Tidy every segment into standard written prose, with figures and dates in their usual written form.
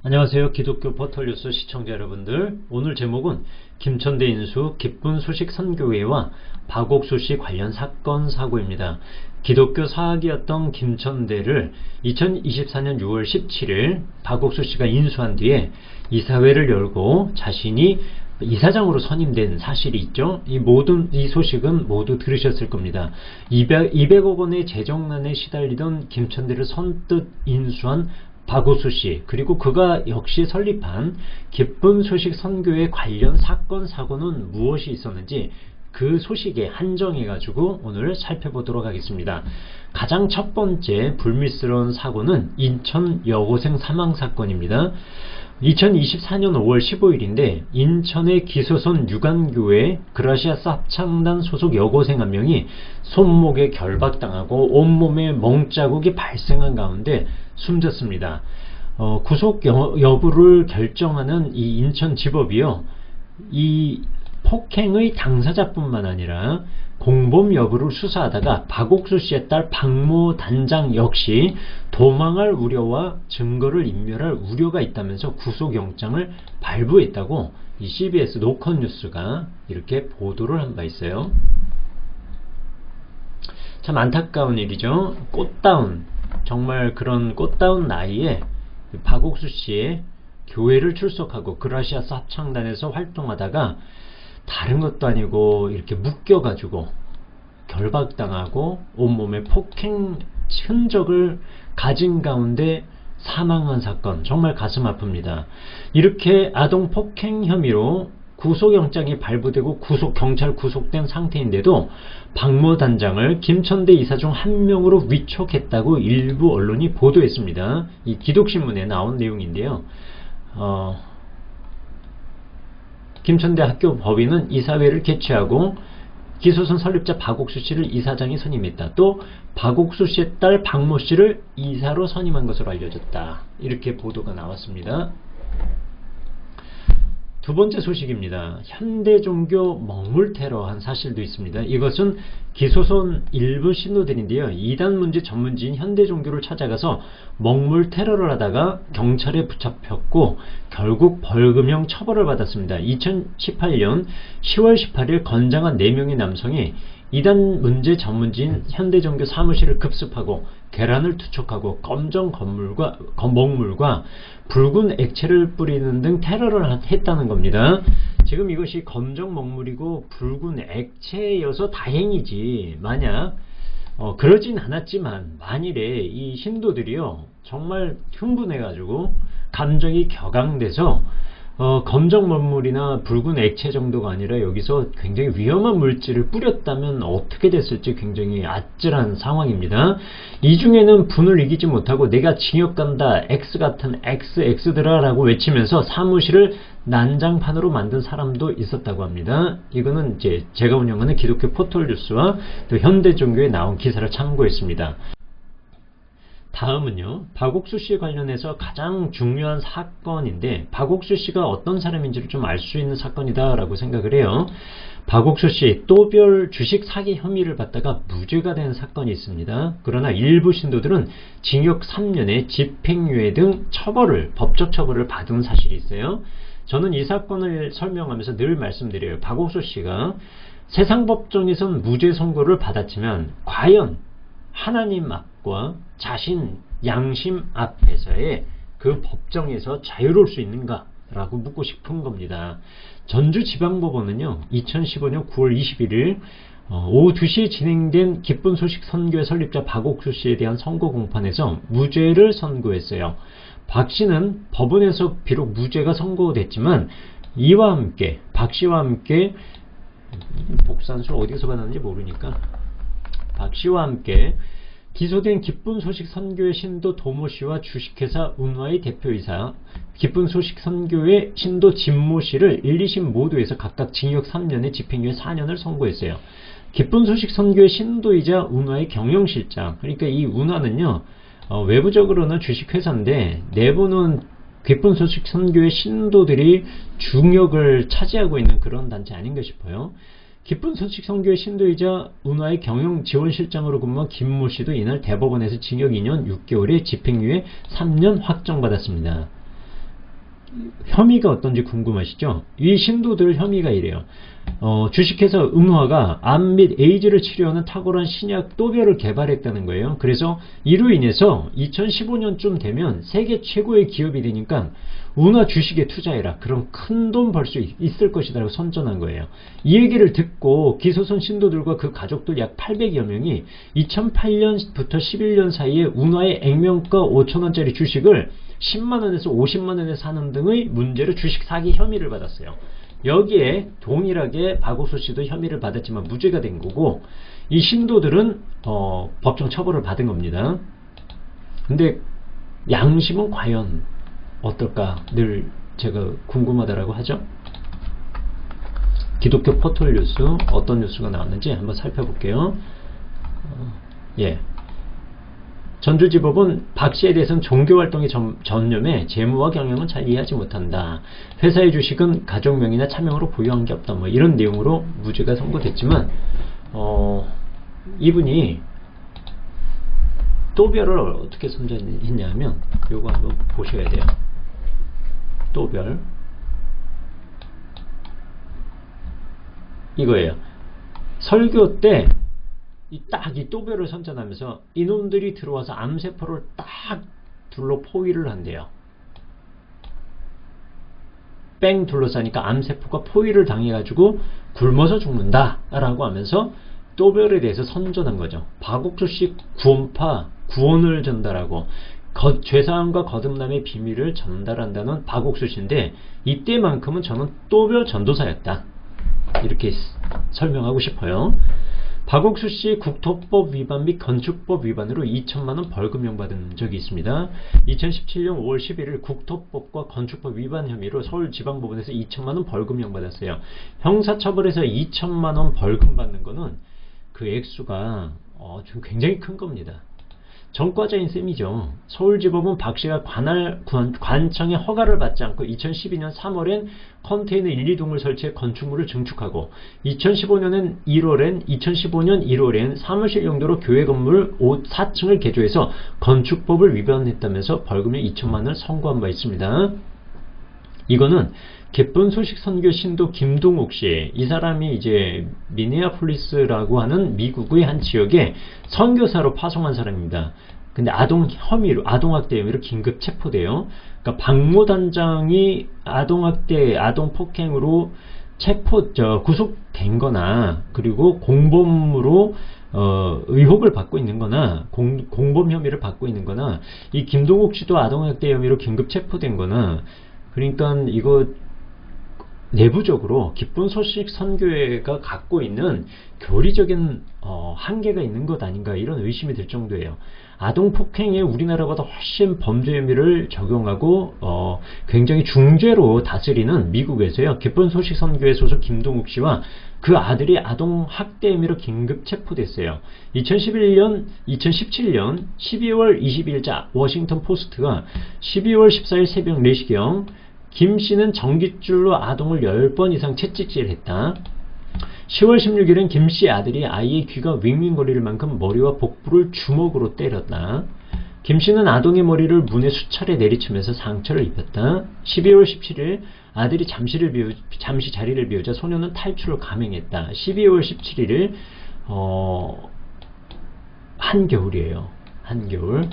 안녕하세요. 기독교 포털뉴스 시청자 여러분들. 오늘 제목은 김천대 인수 기쁜 소식 선교회와 박옥수 씨 관련 사건 사고입니다. 기독교 사학이었던 김천대를 2024년 6월 17일 박옥수 씨가 인수한 뒤에 이사회를 열고 자신이 이사장으로 선임된 사실이 있죠. 이 소식은 모두 들으셨을 겁니다. 200억 원의 재정난에 시달리던 김천대를 선뜻 인수한 박옥수 씨, 그리고 그가 역시 설립한 기쁜 소식 선교회 관련 사건 사고는 무엇이 있었는지 그 소식에 한정해가지고 오늘 살펴보도록 하겠습니다. 가장 첫 번째 불미스러운 사고는 인천 여고생 사망 사건입니다. 2024년 5월 15일인데 인천의 기소선 유관교회 그라시아스 합창단 소속 여고생 한 명이 손목에 결박당하고 온몸에 멍자국이 발생한 가운데 숨졌습니다. 구속 여부를 결정하는 이 인천지법이요, 이 폭행의 당사자뿐만 아니라 공범 여부를 수사하다가 박옥수 씨의 딸 박모 단장 역시 도망할 우려와 증거를 인멸할 우려가 있다면서 구속영장을 발부했다고 이 CBS 노컷뉴스가 이렇게 보도를 한 바 있어요. 참 안타까운 일이죠. 꽃다운, 정말 그런 꽃다운 나이에 박옥수 씨의 교회를 출석하고 그라시아스 합창단에서 활동하다가 다른 것도 아니고 이렇게 묶여가지고 결박당하고 온몸에 폭행 흔적을 가진 가운데 사망한 사건, 정말 가슴 아픕니다. 이렇게 아동 폭행 혐의로 구속영장이 발부되고 경찰 구속된 상태인데도 박모 단장을 김천대 이사 중 한 명으로 위촉했다고 일부 언론이 보도했습니다. 이 기독신문에 나온 내용인데요. 김천대 학교 법인은 이사회를 개최하고 기소선 설립자 박옥수 씨를 이사장에 선임했다. 또 박옥수 씨의 딸 박모 씨를 이사로 선임한 것으로 알려졌다. 이렇게 보도가 나왔습니다. 두 번째 소식입니다. 현대종교 먹물테러한 사실도 있습니다. 이것은 기소선 일부 신도들인데요, 이단 문제 전문지인 현대종교를 찾아가서 먹물테러를 하다가 경찰에 붙잡혔고 결국 벌금형 처벌을 받았습니다. 2018년 10월 18일 건장한 4명의 남성이 이단 문제 전문지인 현대종교 사무실을 급습하고 계란을 투척하고 검정 먹물과 붉은 액체를 뿌리는 등 테러를 했다는 겁니다. 지금 이것이 검정 먹물이고 붉은 액체여서 다행이지, 만약 그러진 않았지만 만일에 이 신도들이요 정말 흥분해가지고 감정이 격앙돼서 검정 먹물이나 붉은 액체 정도가 아니라 여기서 굉장히 위험한 물질을 뿌렸다면 어떻게 됐을지 굉장히 아찔한 상황입니다. 이 중에는 분을 이기지 못하고 내가 징역 간다, X 같은 XX들아 라고 외치면서 사무실을 난장판으로 만든 사람도 있었다고 합니다. 이거는 이제 제가 운영하는 기독교 포털뉴스와 또 현대종교에 나온 기사를 참고했습니다. 다음은요, 박옥수 씨 관련해서 가장 중요한 사건인데 박옥수 씨가 어떤 사람인지를 좀 알 수 있는 사건이다 라고 생각을 해요. 박옥수 씨 또별 주식 사기 혐의를 받다가 무죄가 된 사건이 있습니다. 그러나 일부 신도들은 징역 3년에 집행유예 등 법적 처벌을 받은 사실이 있어요. 저는 이 사건을 설명하면서 늘 말씀드려요. 박옥수 씨가 세상 법정에선 무죄 선고를 받았지만 과연 하나님 앞과 자신 양심 앞에서의 그 법정에서 자유로울 수 있는가 라고 묻고 싶은 겁니다. 전주지방법원은요 2015년 9월 21일 오후 2시에 진행된 기쁜 소식 선교회 설립자 박옥수 씨에 대한 선고 공판에서 무죄를 선고했어요. 박 씨는 법원에서 비록 무죄가 선고됐지만 이와 함께 박 씨와 함께 복산술 어디서 받았는지 모르니까 박 씨와 함께 기소된 기쁜 소식 선교회 신도 도모 씨와 주식회사 운화의 대표이사 기쁜 소식 선교회 신도 진모 씨를 1, 2심 모두에서 각각 징역 3년에 집행유예 4년을 선고했어요. 기쁜 소식 선교회 신도이자 운화의 경영실장, 그러니까 이 운화는요 외부적으로는 주식회사인데 내부는 기쁜 소식 선교회 신도들이 중역을 차지하고 있는 그런 단체 아닌가 싶어요. 기쁜 소식 선교회 신도이자 운화의 경영지원실장으로 근무한 김모 씨도 이날 대법원에서 징역 2년 6개월에 집행유예 3년 확정받았습니다. 혐의가 어떤지 궁금하시죠? 이 신도들 혐의가 이래요. 주식회사 음화가 암 및 에이즈를 치료하는 탁월한 신약 또별을 개발했다는 거예요. 그래서 이로 인해서 2015년쯤 되면 세계 최고의 기업이 되니까 운하 주식에 투자해라. 그럼 큰 돈 벌 수 있을 것이다 라고 선전한 거예요. 이 얘기를 듣고 기소선 신도들과 그 가족들 약 800여 명이 2008년부터 11년 사이에 운하의 액면가 5천원짜리 주식을 10만원에서 50만원에 사는 등의 문제로 주식 사기 혐의를 받았어요. 여기에 동일하게 박옥수 씨도 혐의를 받았지만 무죄가 된 거고, 이 신도들은 법정 처벌을 받은 겁니다. 근데 양심은 과연 어떨까 늘 제가 궁금하다라고 하죠. 기독교 포털 뉴스 어떤 뉴스가 나왔는지 한번 살펴볼게요. 예. 전주지법은 박 씨에 대해서는 종교활동에 전념해 재무와 경영은 잘 이해하지 못한다. 회사의 주식은 가족명의나 차명으로 보유한 게 없다. 뭐 이런 내용으로 무죄가 선고됐지만 이분이 또별을 어떻게 선전했냐면 요거 한번 보셔야 돼요. 또별 이거예요. 설교 때 딱 이 또별을 선전하면서 이놈들이 들어와서 암세포를 딱 둘러 포위를 한대요. 뺑 둘러싸니까 암세포가 포위를 당해가지고 굶어서 죽는다 라고 하면서 또별에 대해서 선전한 거죠. 박옥수 씨 구원파 구원을 전달하고 죄사함과 거듭남의 비밀을 전달한다는 박옥수 씨인데, 이때만큼은 저는 또별 전도사였다 이렇게 설명하고 싶어요. 박옥수 씨 국토법 위반 및 건축법 위반으로 2천만원 벌금형 받은 적이 있습니다. 2017년 5월 11일 국토법과 건축법 위반 혐의로 서울지방법원에서 2천만원 벌금형 받았어요. 형사처벌에서 2천만원 벌금 받는 거는 그 액수가 좀 굉장히 큰 겁니다. 전과자인 셈이죠. 서울지법은 박 씨가 관청의 허가를 받지 않고 2012년 3월엔 컨테이너 1, 2동을 설치해 건축물을 증축하고 2015년 1월엔 사무실 용도로 교회 건물 4층을 개조해서 건축법을 위반했다면서 벌금의 2천만 원을 선고한 바 있습니다. 이거는 기쁜 소식 선교 신도 김동욱 씨, 이 사람이 이제 미네아폴리스라고 하는 미국의 한 지역에 선교사로 파송한 사람입니다. 근데 아동학대 혐의로 긴급 체포돼요. 그러니까 박모단장이 아동학대, 아동폭행으로 구속된 거나, 그리고 공범으로 의혹을 받고 있는 거나, 공범 혐의를 받고 있는 거나, 이 김동욱 씨도 아동학대 혐의로 긴급 체포된 거나, 그러니까 이거 내부적으로 기쁜 소식 선교회가 갖고 있는 교리적인 한계가 있는 것 아닌가, 이런 의심이 들 정도예요. 아동폭행에 우리나라보다 훨씬 범죄 혐의를 적용하고 굉장히 중죄로 다스리는 미국에서요, 기쁜 소식 선교회 소속 김동욱 씨와 그 아들이 아동학대 혐의로 긴급 체포됐어요. 2017년 12월 22일자 워싱턴 포스트가 12월 14일 새벽 4시경 김 씨는 전깃줄로 아동을 10번 이상 채찍질을 했다. 10월 16일엔 김 씨의 아들이 아이의 귀가 윙윙거릴 만큼 머리와 복부를 주먹으로 때렸다. 김 씨는 아동의 머리를 문에 수차례 내리치면서 상처를 입혔다. 12월 17일 아들이 잠시 자리를 비우자 소녀는 탈출을 감행했다. 12월 17일 한겨울이에요. 한겨울.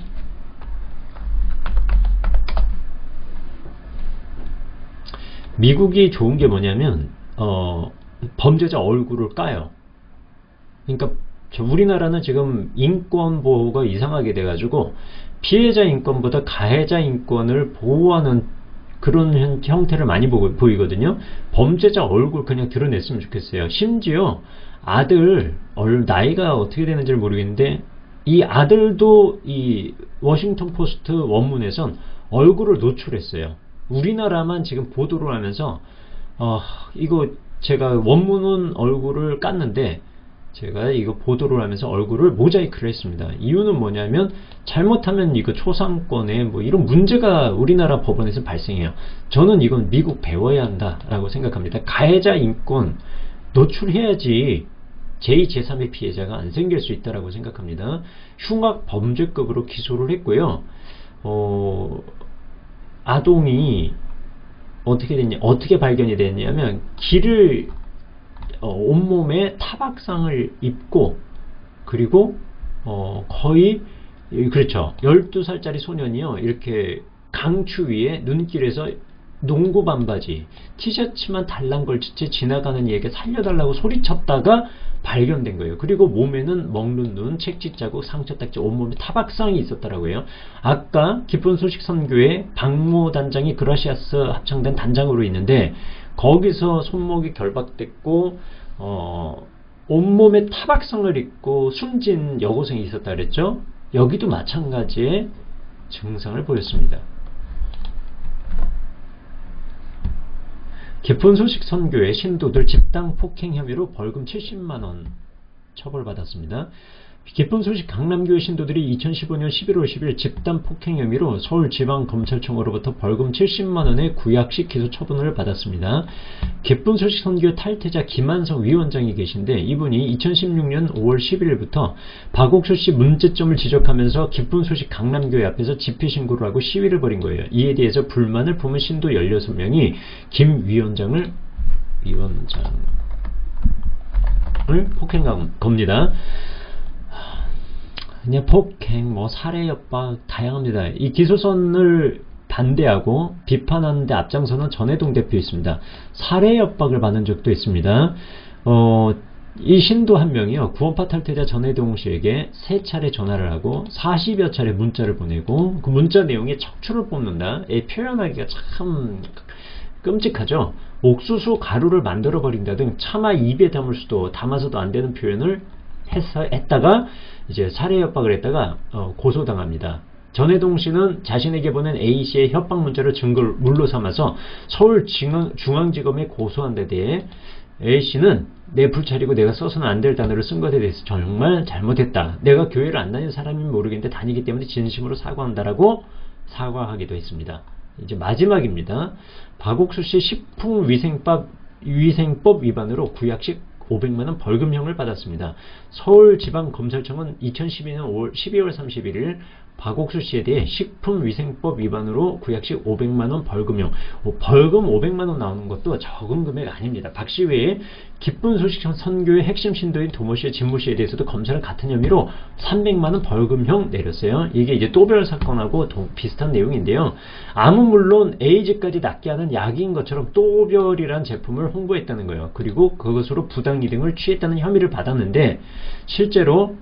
미국이 좋은 게 뭐냐면 범죄자 얼굴을 까요. 그러니까 우리나라는 지금 인권 보호가 이상하게 돼가지고 피해자 인권보다 가해자 인권을 보호하는 그런 형태를 많이 보이거든요. 범죄자 얼굴 그냥 드러냈으면 좋겠어요. 심지어 아들 나이가 어떻게 되는지 모르겠는데 이 아들도 이 워싱턴 포스트 원문에선 얼굴을 노출했어요. 우리나라만 지금 보도를 하면서 이거 제가 원문은 얼굴을 깠는데 제가 이거 보도를 하면서 얼굴을 모자이크를 했습니다. 이유는 뭐냐면 잘못하면 이거 초상권에 뭐 이런 문제가 우리나라 법원에서 발생해요. 저는 이건 미국 배워야 한다라고 생각합니다. 가해자 인권 노출해야지 제2, 제3의 피해자가 안 생길 수 있다라고 생각합니다. 흉악 범죄급으로 기소를 했고요. 아동이 어떻게 발견이 됐냐면 길을 온몸에 타박상을 입고 그리고 거의 그렇죠. 12살짜리 소년이요. 이렇게 강추 위에 눈길에서 농구 반바지, 티셔츠만 달랑 걸친 채 지나가는 얘에게 살려달라고 소리쳤다가 발견된 거예요. 그리고 몸에는 먹는 눈, 책지 자국, 상처 딱지, 온몸에 타박상이 있었더라고요. 아까 기쁜 소식 선교회 박모 단장이 그라시아스 합창단 단장으로 있는데 거기서 손목이 결박됐고 온몸에 타박상을 입고 숨진 여고생이 있었다 그랬죠. 여기도 마찬가지의 증상을 보였습니다. 기쁜 소식 선교회 신도들 집단 폭행 혐의로 벌금 70만원 처벌받았습니다. 기쁜 소식 강남교회 신도들이 2015년 11월 10일 집단 폭행 혐의로 서울지방검찰청으로부터 벌금 70만원의 구약식 기소 처분을 받았습니다. 기쁜 소식 선교회 탈퇴자 김한성 위원장이 계신데 이분이 2016년 5월 11일부터 박옥수 씨 문제점을 지적하면서 기쁜 소식 강남교회 앞에서 집회 신고를 하고 시위를 벌인 거예요. 이에 대해서 불만을 품은 신도 16명이 김 위원장을 폭행한 겁니다. 그냥 폭행, 살해 협박 다양합니다. 이 기소선을 반대하고 비판하는데 앞장서는 전해동 대표 있습니다. 살해 협박을 받은 적도 있습니다. 이 신도 한 명이요. 구원파 탈퇴자 전해동 씨에게 3차례 전화를 하고 40여 차례 문자를 보내고 그 문자 내용에 척추를 뽑는다. 표현하기가 참 끔찍하죠. 옥수수 가루를 만들어 버린다 등 차마 입에 담아서도 안 되는 표현을 했다가 이제 살해 협박을 했다가 고소당합니다. 전해동 씨는 자신에게 보낸 A 씨의 협박 문자를 증거를 물로 삼아서 서울중앙지검에 고소한 데 대해 A 씨는 내 불찰이고 내가 써서는 안 될 단어를 쓴 것에 대해서 정말 잘못했다. 내가 교회를 안 다니는 사람이면 모르겠는데 다니기 때문에 진심으로 사과한다라고 사과하기도 했습니다. 이제 마지막입니다. 박옥수 씨 식품위생법 위반으로 구약식 500만원 벌금형을 받았습니다. 서울지방검찰청은 2012년 12월 31일 박옥수 씨에 대해 식품위생법 위반으로 구약식 500만원 벌금형, 벌금 500만원 나오는 것도 적은 금액 아닙니다. 박 씨 외에 기쁜 소식 선교의 핵심 신도인 도모 씨의 진모 씨에 대해서도 검찰은 같은 혐의로 300만원 벌금형 내렸어요. 이게 이제 또별 사건하고 비슷한 내용인데요. 암은 물론 에이즈까지 낫게 하는 약인 것처럼 또별이란 제품을 홍보했다는 거예요. 그리고 그것으로 부당이득을 취했다는 혐의를 받았는데 실제로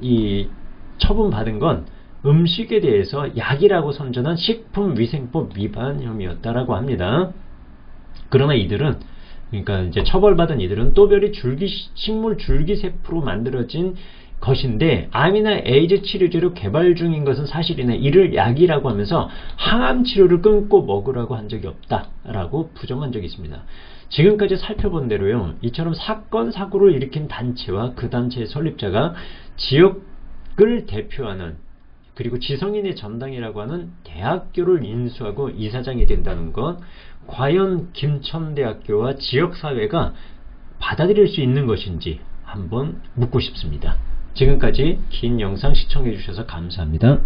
이 처분받은 건 음식에 대해서 약이라고 선전한 식품위생법 위반 혐의였다라고 합니다. 그러나 이들은 그러니까 이제 처벌받은 이들은 또별이 식물 줄기세포로 만들어진 것인데 암이나 에이즈 치료제로 개발 중인 것은 사실이나 이를 약이라고 하면서 항암 치료를 끊고 먹으라고 한 적이 없다라고 부정한 적이 있습니다. 지금까지 살펴본 대로요. 이처럼 사건 사고를 일으킨 단체와 그 단체의 설립자가 지역을 대표하는 그리고 지성인의 전당이라고 하는 대학교를 인수하고 이사장이 된다는 것, 과연 김천대학교와 지역사회가 받아들일 수 있는 것인지 한번 묻고 싶습니다. 지금까지 긴 영상 시청해 주셔서 감사합니다.